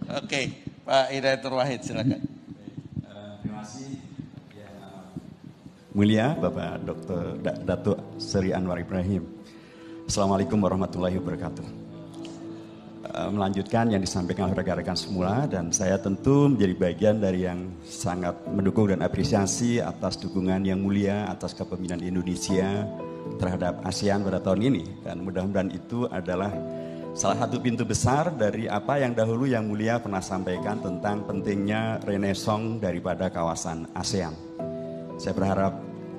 Oke, Pak Hidayatul Wahid silakan. Terima kasih yang mulia Bapak Dr. Datuk Seri Anwar Ibrahim. Assalamualaikum warahmatullahi wabarakatuh. Melanjutkan yang disampaikan oleh rekan-rekan semula, dan saya tentu menjadi bagian dari yang sangat mendukung dan apresiasi atas dukungan yang mulia atas kepemimpinan Indonesia terhadap ASEAN pada tahun ini, dan mudah-mudahan itu adalah salah satu pintu besar dari apa yang dahulu Yang Mulia pernah sampaikan tentang pentingnya renaissance daripada kawasan ASEAN. Saya berharap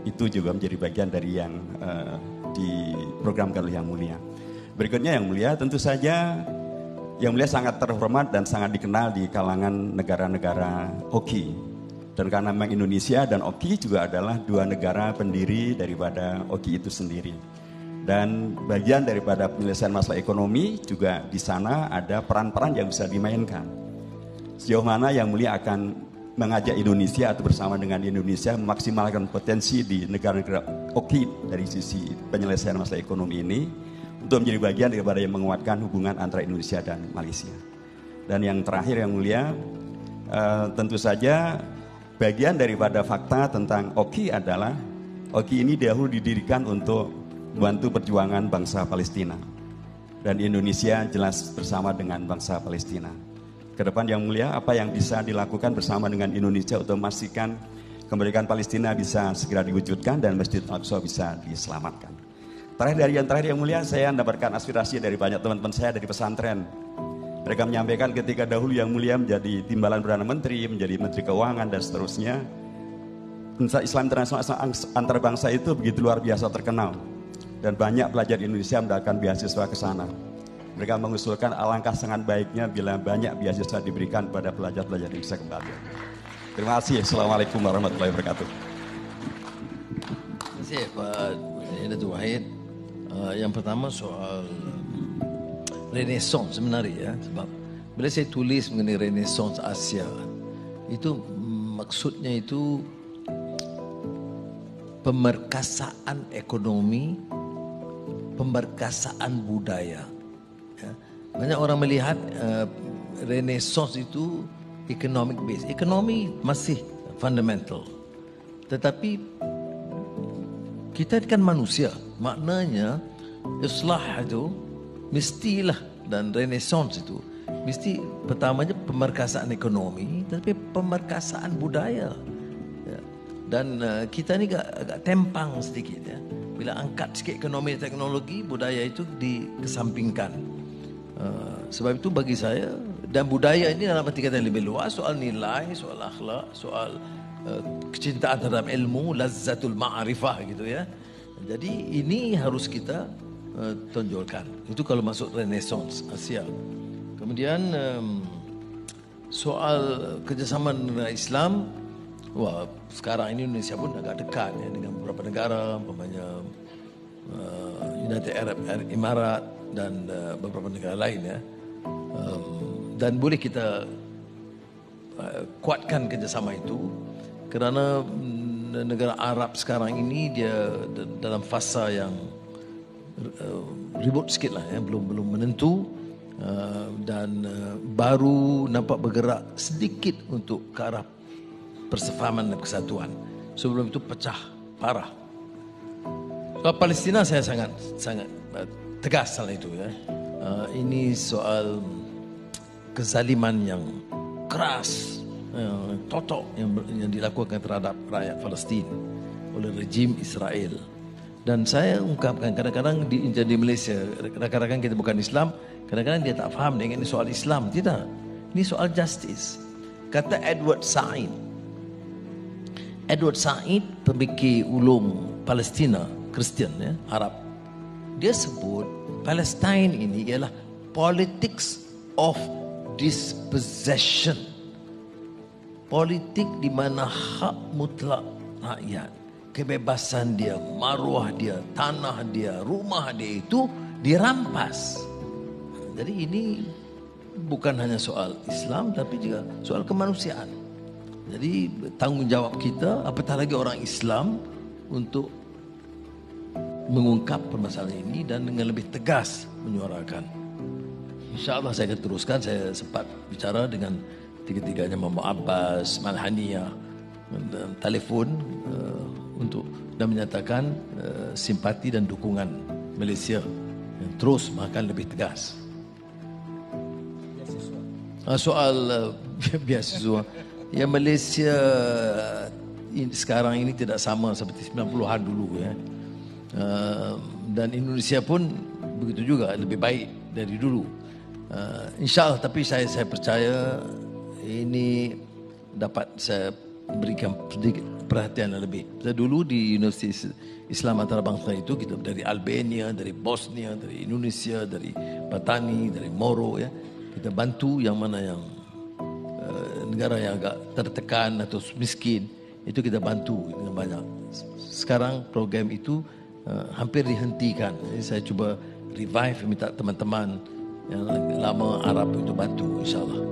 itu juga menjadi bagian dari yang diprogramkan oleh Yang Mulia. Berikutnya Yang Mulia, tentu saja Yang Mulia sangat terhormat dan sangat dikenal di kalangan negara-negara OKI. Dan karena memang Indonesia dan OKI juga adalah dua negara pendiri daripada OKI itu sendiri. Dan bagian daripada penyelesaian masalah ekonomi juga di sana ada peran-peran yang bisa dimainkan. Sejauh mana Yang Mulia akan mengajak Indonesia atau bersama dengan Indonesia memaksimalkan potensi di negara-negara OKI dari sisi penyelesaian masalah ekonomi ini untuk menjadi bagian daripada yang menguatkan hubungan antara Indonesia dan Malaysia. Dan yang terakhir Yang Mulia, tentu saja bagian daripada fakta tentang OKI adalah OKI ini dahulu didirikan untuk membantu perjuangan bangsa Palestina, dan Indonesia jelas bersama dengan bangsa Palestina. Kedepan Yang Mulia, apa yang bisa dilakukan bersama dengan Indonesia untuk memastikan kemerdekaan Palestina bisa segera diwujudkan dan Masjid Al-Aqsa bisa diselamatkan. Yang terakhir Yang Mulia, saya mendapatkan aspirasi dari banyak teman-teman saya dari pesantren. Mereka menyampaikan ketika dahulu Yang Mulia menjadi timbalan Perdana Menteri, menjadi Menteri Keuangan dan seterusnya, Islam internasional antar bangsa itu begitu luar biasa terkenal. Dan banyak pelajar Indonesia mendapatkan beasiswa ke sana. Mereka mengusulkan alangkah sangat baiknya bila banyak beasiswa diberikan kepada pelajar-pelajar Indonesia kembali. Terima kasih. Assalamualaikum warahmatullahi wabarakatuh. Terima kasih Pak Hidayatul Wahid. Yang pertama soal Renaissance sebenarnya, sebab bila saya tulis mengenai Renaissance Asia, itu maksudnya itu pemerkasaan ekonomi, pemerkasaan budaya. Ya. Banyak orang melihat Renaissance itu economic base. Ekonomi masih fundamental, tetapi kita kan manusia. Maknanya islah itu mestilah, dan Renaissance itu mesti pertamanya pemerkasaan ekonomi, tapi pemerkasaan budaya. Ya. Dan kita ni agak tempang sedikit ya. Bila angkat sikit ekonomi dan teknologi, budaya itu dikesampingkan. Sebab itu bagi saya, dan budaya ini dalam arti kata yang lebih luas, soal nilai, soal akhlak, soal kecintaan terhadap ilmu, lazzatul ma'rifah gitu ya. Jadi ini harus kita tonjolkan. Itu kalau masuk Renaissance Asia. Kemudian soal kerjasama dengan Islam, wah sekarang ini Indonesia pun agak dekat ya, dengan beberapa negara, umpamanya United Arab Emirates dan beberapa negara lain ya. Dan boleh kita kuatkan kerjasama itu, kerana negara Arab sekarang ini dia dalam fasa yang ribut sikit lah ya, belum menentu, dan baru nampak bergerak sedikit untuk ke arah persefahaman dan kesatuan. Sebelum itu pecah parah. Soal Palestina saya sangat tegas soal itu ya. Ini soal kezaliman yang keras, totok yang dilakukan terhadap rakyat Palestin oleh rejim Israel. Dan saya ungkapkan, kadang-kadang di Malaysia, kadang-kadang kita bukan Islam, kadang-kadang dia tak faham dengan ini soal Islam. Tidak, ini soal justice. Kata Edward Said, pemikir ulung Palestina, Kristian ya, Arab, dia sebut Palestine ini ialah politics of dispossession. Politik di mana hak mutlak rakyat, kebebasan dia, maruah dia, tanah dia, rumah dia itu dirampas. Jadi ini bukan hanya soal Islam, tapi juga soal kemanusiaan. Jadi tanggungjawab kita, apatah lagi orang Islam, untuk mengungkap permasalahan ini dan dengan lebih tegas menyuarakan. InsyaAllah saya akan teruskan. Saya sempat bicara dengan tiga-tiganya, Muhammad Abbas, Malhaniyah, dan telefon untuk dan menyatakan simpati dan dukungan Malaysia yang terus makan lebih tegas. Soal beasiswa, ya Malaysia sekarang ini tidak sama seperti 90-an dulu ya. Dan Indonesia pun begitu juga, lebih baik dari dulu. InsyaAllah, tapi saya percaya ini dapat saya berikan sedikit perhatian lebih. Saya dulu di Universiti Islam Antarabangsa itu, kita dari Albania, dari Bosnia, dari Indonesia, dari Patani, dari Moro ya. Kita bantu yang mana yang negara yang agak tertekan atau miskin, itu kita bantu dengan banyak. Sekarang program itu hampir dihentikan. Jadi saya cuba revive, minta teman-teman yang lama Arab itu bantu, insyaAllah.